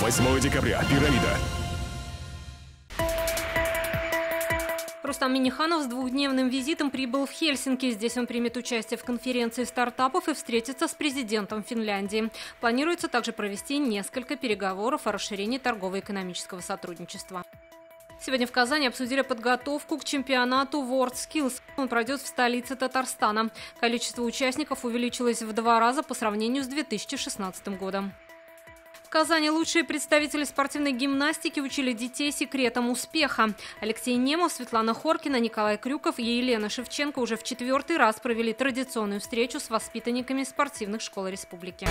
8 декабря. Пирамида. Рустам Минниханов с двухдневным визитом прибыл в Хельсинки. Здесь он примет участие в конференции стартапов и встретится с президентом Финляндии. Планируется также провести несколько переговоров о расширении торгово-экономического сотрудничества. Сегодня в Казани обсудили подготовку к чемпионату WorldSkills. Он пройдет в столице Татарстана. Количество участников увеличилось в 2 раза по сравнению с 2016 годом. В Казани лучшие представители спортивной гимнастики учили детей секретам успеха. Алексей Немов, Светлана Хоркина, Николай Крюков и Елена Шевченко уже в 4-й раз провели традиционную встречу с воспитанниками спортивных школ республики.